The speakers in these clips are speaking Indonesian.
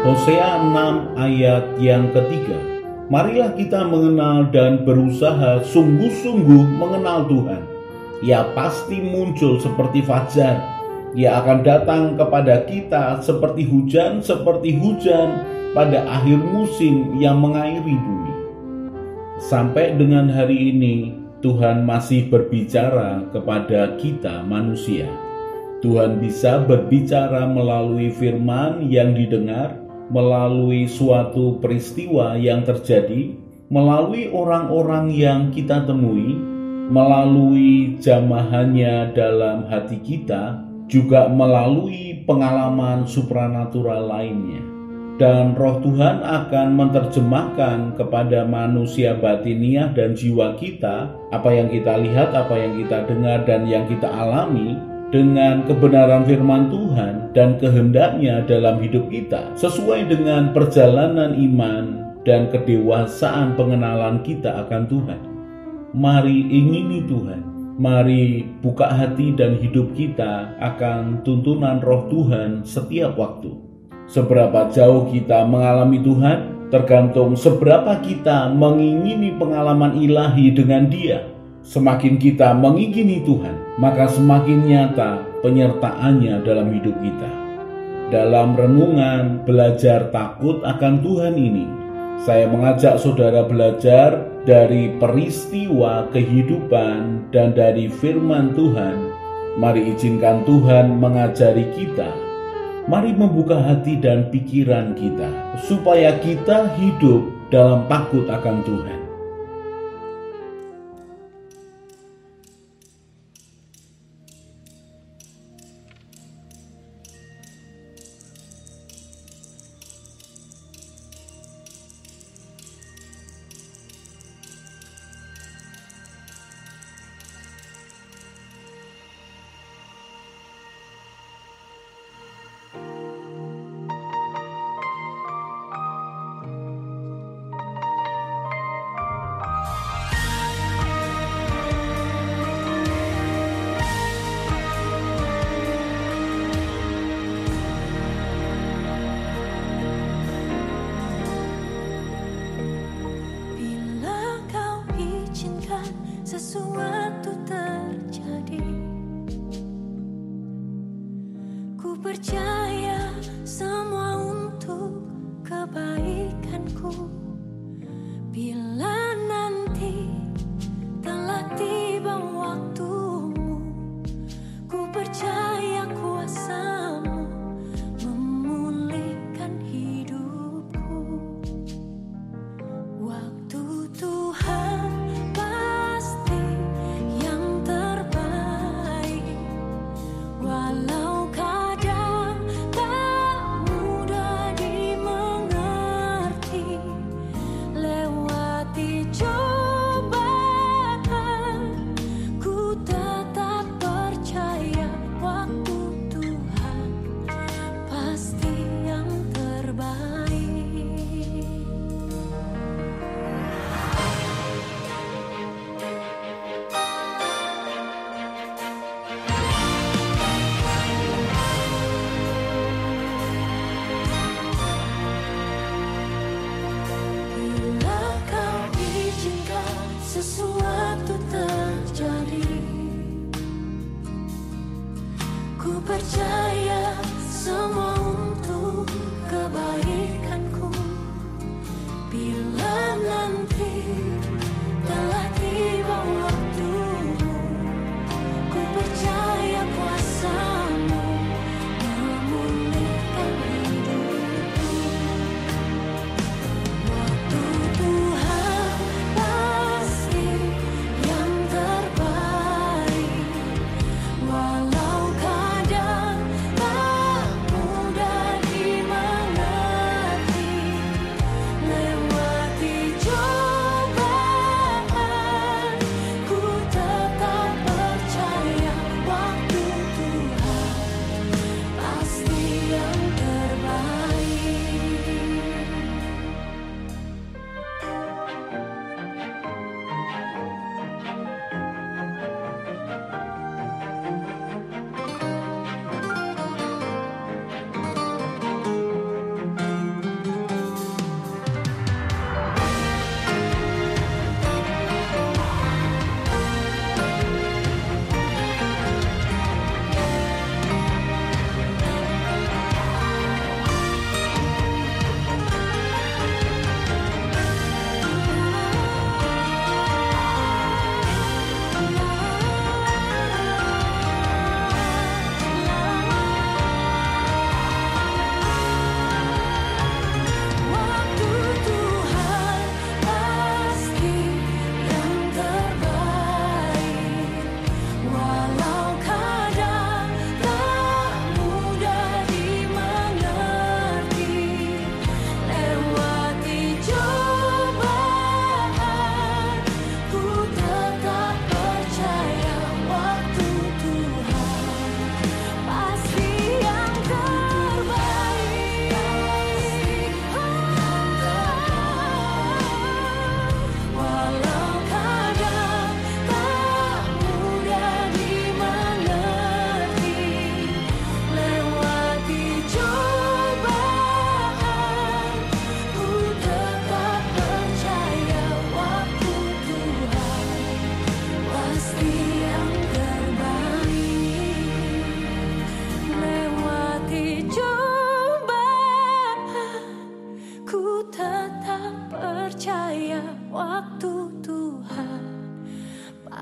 Hosea 6 ayat yang ketiga. Marilah kita mengenal dan berusaha sungguh-sungguh mengenal Tuhan. Ia pasti muncul seperti fajar. Ia akan datang kepada kita seperti hujan pada akhir musim yang mengairi bumi. Sampai dengan hari ini, Tuhan masih berbicara kepada kita manusia. Tuhan bisa berbicara melalui firman yang didengar, melalui suatu peristiwa yang terjadi, melalui orang-orang yang kita temui, melalui jamahannya dalam hati kita, juga melalui pengalaman supranatural lainnya. Dan Roh Tuhan akan menerjemahkan kepada manusia batiniah dan jiwa kita apa yang kita lihat, apa yang kita dengar, dan yang kita alami dengan kebenaran firman Tuhan dan kehendaknya dalam hidup kita, sesuai dengan perjalanan iman dan kedewasaan pengenalan kita akan Tuhan. Mari ingini Tuhan, mari buka hati dan hidup kita akan tuntunan Roh Tuhan setiap waktu. Seberapa jauh kita mengalami Tuhan tergantung seberapa kita mengingini pengalaman ilahi dengan Dia. Semakin kita mengingini Tuhan, maka semakin nyata penyertaannya dalam hidup kita. Dalam renungan belajar takut akan Tuhan ini, saya mengajak saudara belajar dari peristiwa kehidupan dan dari firman Tuhan. Mari izinkan Tuhan mengajari kita. Mari membuka hati dan pikiran kita, supaya kita hidup dalam takut akan Tuhan. Sesuatu terjadi, ku percaya semua untuk kebaikanku. Bila nanti telah tiba waktumu, ku percaya kuasa-Mu memulihkan hidupku. Waktu Tuhan sesuatu terjadi, ku percaya semua untuk kebaikanku. Bila nanti telah tiba waktumu, ku percaya kuasa-Mu memulihkan hidupku. Waktu Tuhan pasti yang terbaik, walau kadang tak mudah.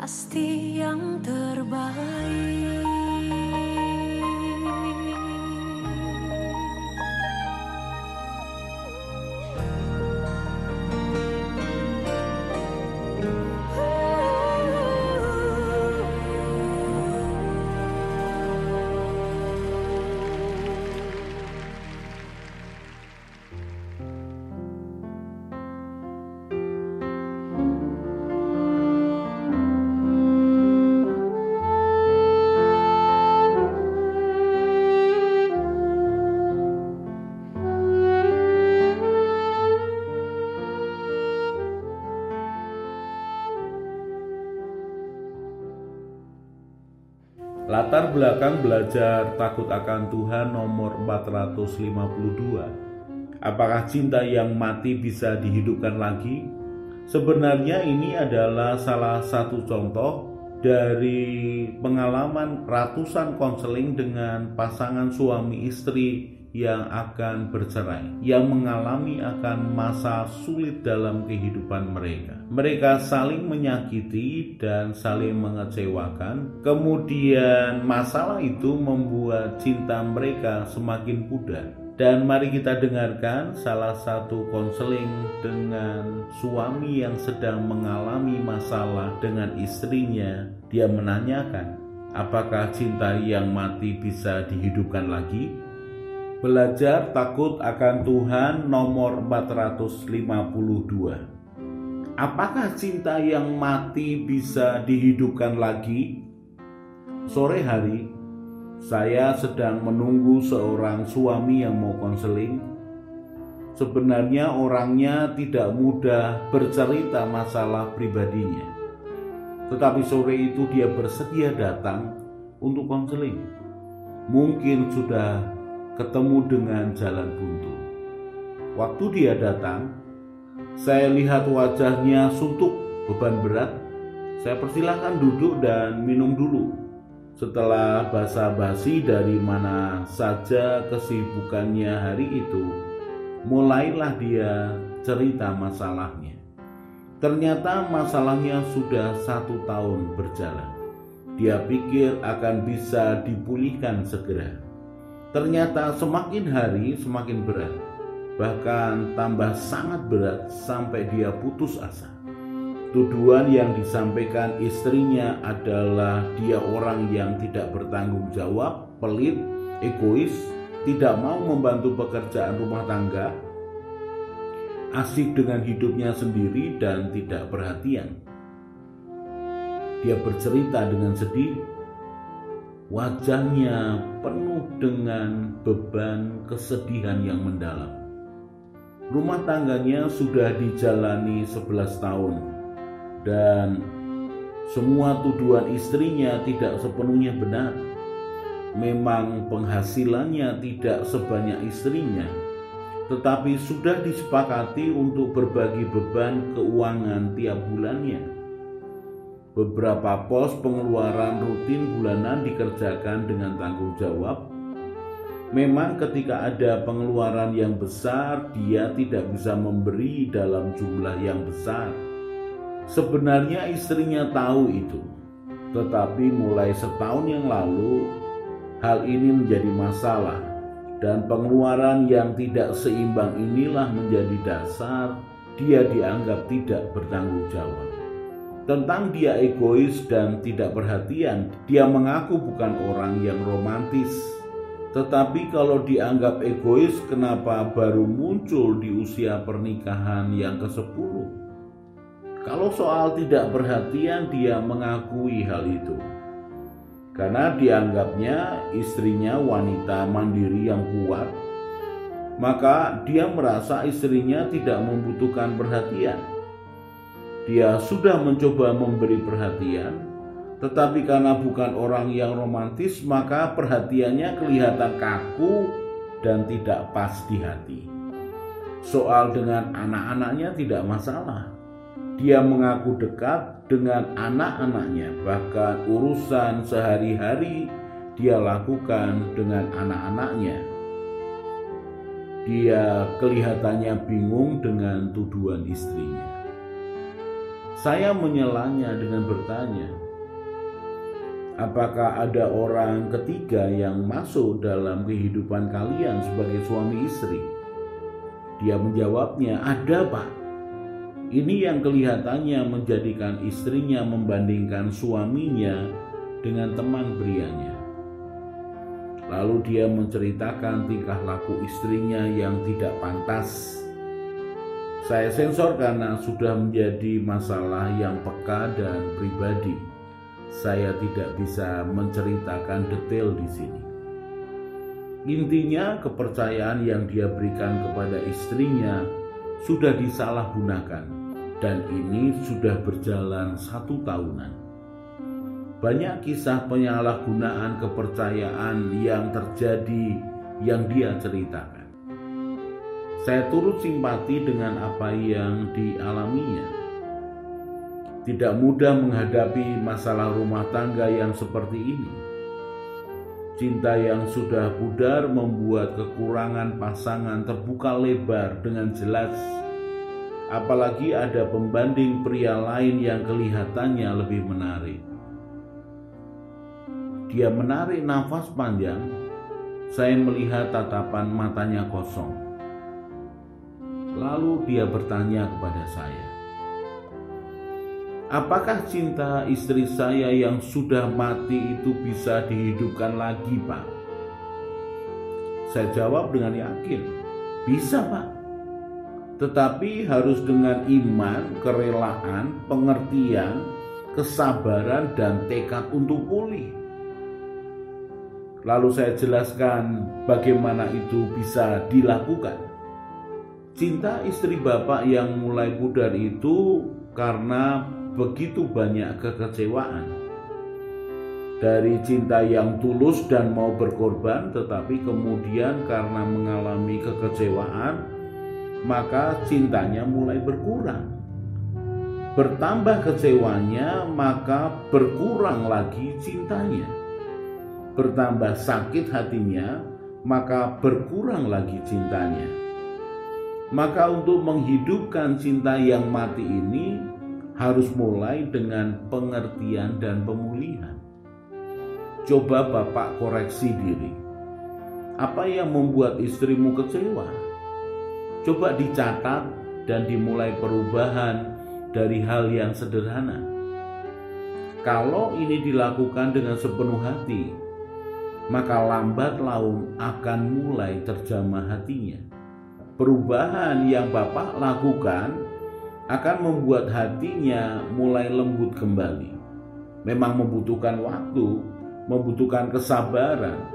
pasti yang terbaik. Latar belakang belajar takut akan Tuhan nomor 452. Apakah cinta yang mati bisa dihidupkan lagi? Sebenarnya ini adalah salah satu contoh dari pengalaman ratusan konseling dengan pasangan suami istri yang akan bercerai, yang mengalami akan masa sulit dalam kehidupan mereka. Mereka saling menyakiti dan saling mengecewakan. Kemudian masalah itu membuat cinta mereka semakin pudar. Dan mari kita dengarkan salah satu konseling dengan suami yang sedang mengalami masalah dengan istrinya. Dia menanyakan, apakah cinta yang mati bisa dihidupkan lagi? Belajar takut akan Tuhan nomor 452. Apakah cinta yang mati bisa dihidupkan lagi? Sore hari, saya sedang menunggu seorang suami yang mau konseling. Sebenarnya orangnya tidak mudah bercerita masalah pribadinya. Tetapi sore itu dia bersedia datang untuk konseling. Mungkin sudah ketemu dengan jalan buntu. Waktu dia datang, saya lihat wajahnya suntuk, beban berat. Saya persilahkan duduk dan minum dulu. Setelah basa-basi dari mana saja kesibukannya hari itu, mulailah dia cerita masalahnya. Ternyata masalahnya sudah 1 tahun berjalan. Dia pikir akan bisa dipulihkan segera. Ternyata semakin hari semakin berat, bahkan tambah sangat berat sampai dia putus asa. Tuduhan yang disampaikan istrinya adalah dia orang yang tidak bertanggung jawab, pelit, egois, tidak mau membantu pekerjaan rumah tangga, asik dengan hidupnya sendiri dan tidak perhatian. Dia bercerita dengan sedih. Wajahnya penuh dengan beban kesedihan yang mendalam. Rumah tangganya sudah dijalani 11 tahun dan semua tuduhan istrinya tidak sepenuhnya benar. Memang penghasilannya tidak sebanyak istrinya, tetapi sudah disepakati untuk berbagi beban keuangan tiap bulannya. Beberapa pos pengeluaran rutin bulanan dikerjakan dengan tanggung jawab. Memang ketika ada pengeluaran yang besar, dia tidak bisa memberi dalam jumlah yang besar. Sebenarnya istrinya tahu itu, tetapi mulai setahun yang lalu, hal ini menjadi masalah. Dan pengeluaran yang tidak seimbang inilah menjadi dasar dia dianggap tidak bertanggung jawab. Tentang dia egois dan tidak perhatian, dia mengaku bukan orang yang romantis. Tetapi kalau dianggap egois, kenapa baru muncul di usia pernikahan yang ke-10? Kalau soal tidak perhatian, dia mengakui hal itu. Karena dianggapnya istrinya wanita mandiri yang kuat, maka dia merasa istrinya tidak membutuhkan perhatian. Dia sudah mencoba memberi perhatian, tetapi karena bukan orang yang romantis, maka perhatiannya kelihatan kaku dan tidak pas di hati. Soal dengan anak-anaknya tidak masalah. Dia mengaku dekat dengan anak-anaknya, bahkan urusan sehari-hari dia lakukan dengan anak-anaknya. Dia kelihatannya bingung dengan tuduhan istrinya. Saya menyelanya dengan bertanya, apakah ada orang ketiga yang masuk dalam kehidupan kalian sebagai suami istri? Dia menjawabnya, ada Pak. Ini yang kelihatannya menjadikan istrinya membandingkan suaminya dengan teman prianya. Lalu dia menceritakan tingkah laku istrinya yang tidak pantas. Saya sensor karena sudah menjadi masalah yang peka dan pribadi. Saya tidak bisa menceritakan detail di sini. Intinya, kepercayaan yang dia berikan kepada istrinya sudah disalahgunakan, dan ini sudah berjalan 1 tahunan. Banyak kisah penyalahgunaan kepercayaan yang terjadi yang dia ceritakan. Saya turut simpati dengan apa yang dialaminya. Tidak mudah menghadapi masalah rumah tangga yang seperti ini. Cinta yang sudah pudar membuat kekurangan pasangan terbuka lebar dengan jelas. Apalagi ada pembanding pria lain yang kelihatannya lebih menarik. Dia menarik nafas panjang. Saya melihat tatapan matanya kosong. Lalu dia bertanya kepada saya, apakah cinta istri saya yang sudah mati itu bisa dihidupkan lagi, Pak? Saya jawab dengan yakin, bisa Pak. Tetapi harus dengan iman, kerelaan, pengertian, kesabaran, dan tekad untuk pulih. Lalu saya jelaskan bagaimana itu bisa dilakukan. Cinta istri Bapak yang mulai pudar itu karena begitu banyak kekecewaan. Dari cinta yang tulus dan mau berkorban, tetapi kemudian karena mengalami kekecewaan, maka cintanya mulai berkurang. Bertambah kecewanya, maka berkurang lagi cintanya. Bertambah sakit hatinya, maka berkurang lagi cintanya. Maka untuk menghidupkan cinta yang mati ini harus mulai dengan pengertian dan pemulihan. Coba Bapak koreksi diri. Apa yang membuat istrimu kecewa? Coba dicatat dan dimulai perubahan dari hal yang sederhana. Kalau ini dilakukan dengan sepenuh hati, maka lambat laun akan mulai terjamah hatinya. Perubahan yang Bapak lakukan akan membuat hatinya mulai lembut kembali. Memang membutuhkan waktu, membutuhkan kesabaran,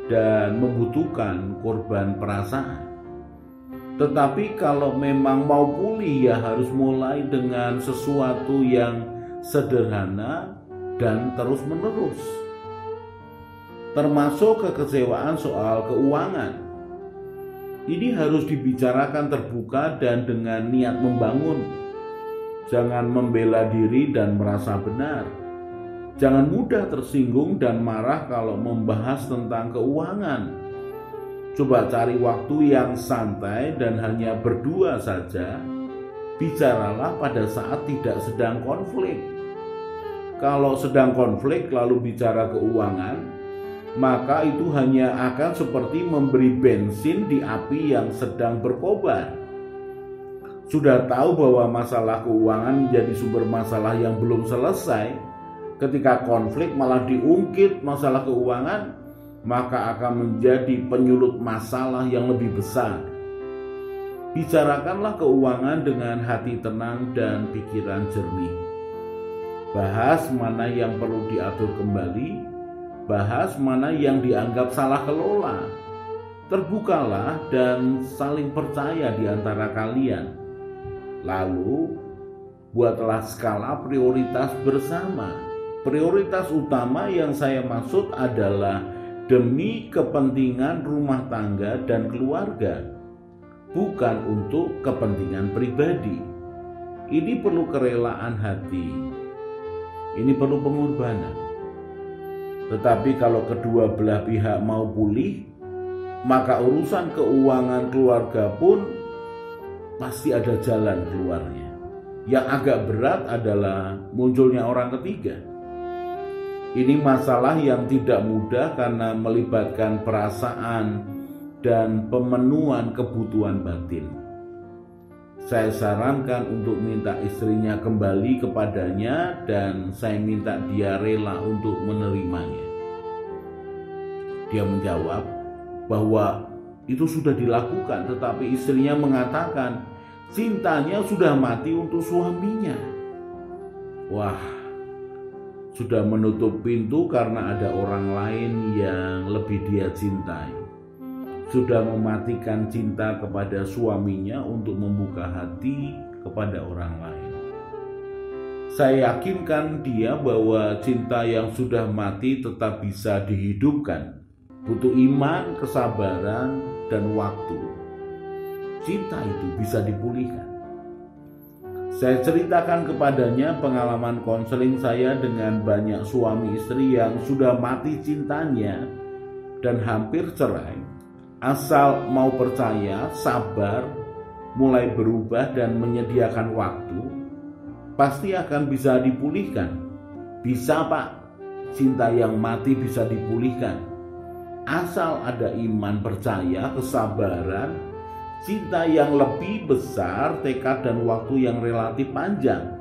dan membutuhkan korban perasaan. Tetapi kalau memang mau pulih, ya harus mulai dengan sesuatu yang sederhana dan terus-menerus. Termasuk kekecewaan soal keuangan. Ini harus dibicarakan terbuka dan dengan niat membangun. Jangan membela diri dan merasa benar. Jangan mudah tersinggung dan marah kalau membahas tentang keuangan. Coba cari waktu yang santai dan hanya berdua saja. Bicaralah pada saat tidak sedang konflik. Kalau sedang konflik lalu bicara keuangan, maka itu hanya akan seperti memberi bensin di api yang sedang berkobar. Sudah tahu bahwa masalah keuangan menjadi sumber masalah yang belum selesai. Ketika konflik malah diungkit masalah keuangan, maka akan menjadi penyulut masalah yang lebih besar. Bicarakanlah keuangan dengan hati tenang dan pikiran jernih. Bahas mana yang perlu diatur kembali, bahas mana yang dianggap salah kelola. Terbukalah dan saling percaya di antara kalian. Lalu, buatlah skala prioritas bersama. Prioritas utama yang saya maksud adalah demi kepentingan rumah tangga dan keluarga, bukan untuk kepentingan pribadi. Ini perlu kerelaan hati. Ini perlu pengorbanan. Tetapi kalau kedua belah pihak mau pulih, maka urusan keuangan keluarga pun pasti ada jalan keluarnya. Yang agak berat adalah munculnya orang ketiga. Ini masalah yang tidak mudah karena melibatkan perasaan dan pemenuhan kebutuhan batin. Saya sarankan untuk minta istrinya kembali kepadanya dan saya minta dia rela untuk menerimanya. Dia menjawab bahwa itu sudah dilakukan, tetapi istrinya mengatakan cintanya sudah mati untuk suaminya. Wah, sudah menutup pintu karena ada orang lain yang lebih dia cintai. Sudah mematikan cinta kepada suaminya untuk membuka hati kepada orang lain. Saya yakinkan dia bahwa cinta yang sudah mati tetap bisa dihidupkan. Butuh iman, kesabaran, dan waktu. Cinta itu bisa dipulihkan. Saya ceritakan kepadanya pengalaman konseling saya dengan banyak suami istri yang sudah mati cintanya dan hampir cerai. Asal mau percaya, sabar, mulai berubah dan menyediakan waktu, pasti akan bisa dipulihkan. Bisa, Pak, cinta yang mati bisa dipulihkan. Asal ada iman, percaya, kesabaran, cinta yang lebih besar, tekad dan waktu yang relatif panjang.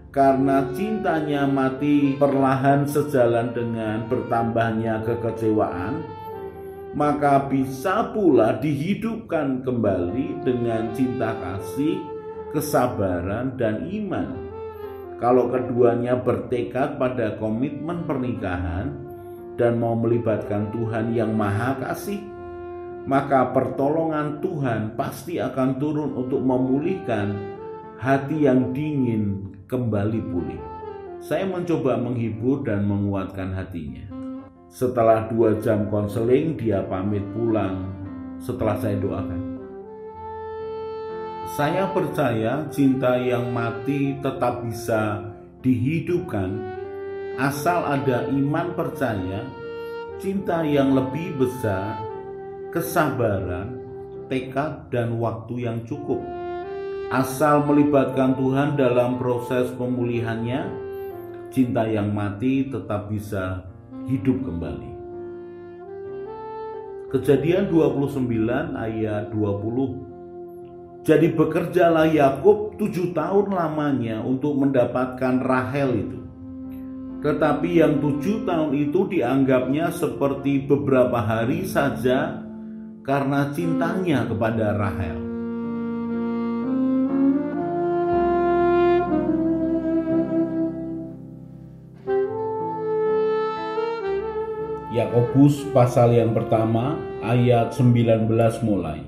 Karena cintanya mati perlahan sejalan dengan bertambahnya kekecewaan, maka bisa pula dihidupkan kembali dengan cinta kasih, kesabaran, dan iman. Kalau keduanya bertekad pada komitmen pernikahan dan mau melibatkan Tuhan yang Maha Kasih, maka pertolongan Tuhan pasti akan turun untuk memulihkan hati yang dingin kembali pulih. Saya mencoba menghibur dan menguatkan hatinya. Setelah 2 jam konseling, dia pamit pulang setelah saya doakan. Saya percaya cinta yang mati tetap bisa dihidupkan asal ada iman, percaya, cinta yang lebih besar, kesabaran, tekad, dan waktu yang cukup. Asal melibatkan Tuhan dalam proses pemulihannya, cinta yang mati tetap bisa hidup kembali. Kejadian 29 ayat 20. Jadi bekerjalah Yakub 7 tahun lamanya untuk mendapatkan Rahel itu. Tetapi yang 7 tahun itu dianggapnya seperti beberapa hari saja karena cintanya kepada Rahel. Yakobus pasal yang pertama ayat 19 mulai.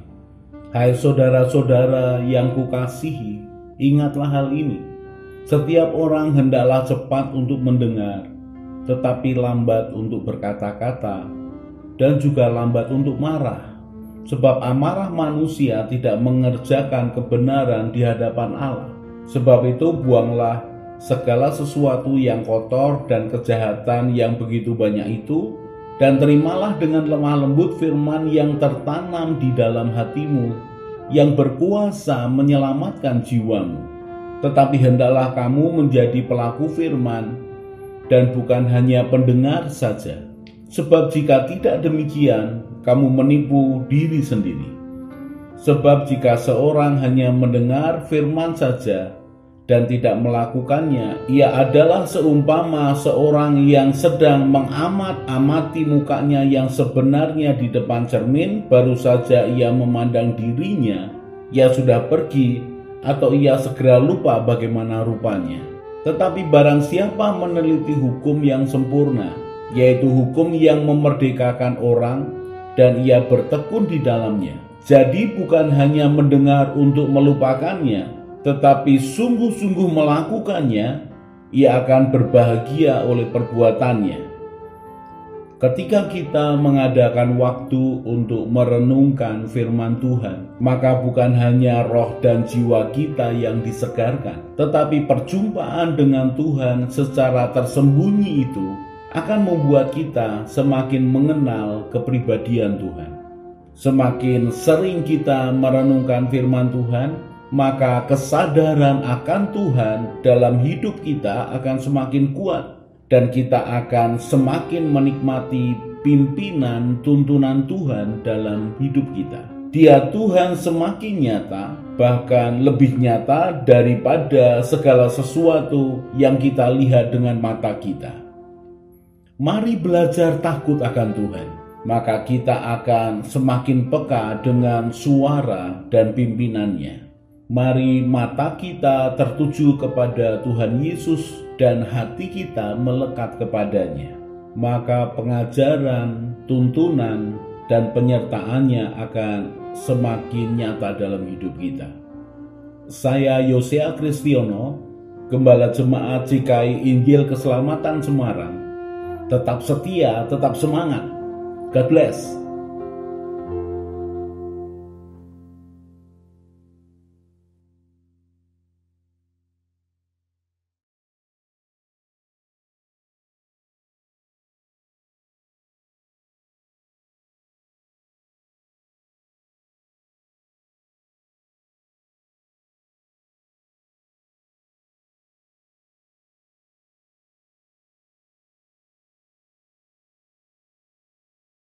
Hai saudara-saudara yang kukasihi, ingatlah hal ini. Setiap orang hendaklah cepat untuk mendengar, tetapi lambat untuk berkata-kata, dan juga lambat untuk marah. Sebab amarah manusia tidak mengerjakan kebenaran di hadapan Allah. Sebab itu buanglah segala sesuatu yang kotor dan kejahatan yang begitu banyak itu, dan terimalah dengan lemah lembut firman yang tertanam di dalam hatimu, yang berkuasa menyelamatkan jiwamu. Tetapi hendaklah kamu menjadi pelaku firman, dan bukan hanya pendengar saja. Sebab jika tidak demikian, kamu menipu diri sendiri. Sebab jika seorang hanya mendengar firman saja dan tidak melakukannya, ia adalah seumpama seorang yang sedang mengamat-amati mukanya yang sebenarnya di depan cermin. Baru saja ia memandang dirinya, ia sudah pergi, atau ia segera lupa bagaimana rupanya. Tetapi barang siapa meneliti hukum yang sempurna, yaitu hukum yang memerdekakan orang, dan ia bertekun di dalamnya. Jadi bukan hanya mendengar untuk melupakannya, tetapi sungguh-sungguh melakukannya, ia akan berbahagia oleh perbuatannya. Ketika kita mengadakan waktu untuk merenungkan firman Tuhan, maka bukan hanya roh dan jiwa kita yang disegarkan, tetapi perjumpaan dengan Tuhan secara tersembunyi itu akan membuat kita semakin mengenal kepribadian Tuhan. Semakin sering kita merenungkan firman Tuhan, maka kesadaran akan Tuhan dalam hidup kita akan semakin kuat dan kita akan semakin menikmati pimpinan tuntunan Tuhan dalam hidup kita. Dia Tuhan semakin nyata, bahkan lebih nyata daripada segala sesuatu yang kita lihat dengan mata kita. Mari belajar takut akan Tuhan, maka kita akan semakin peka dengan suara dan pimpinannya. Mari mata kita tertuju kepada Tuhan Yesus dan hati kita melekat kepadanya. Maka pengajaran, tuntunan, dan penyertaannya akan semakin nyata dalam hidup kita. Saya Yosea Kristiono, Gembala Jemaat GKI Injil Keselamatan Semarang. Tetap setia, tetap semangat. God bless.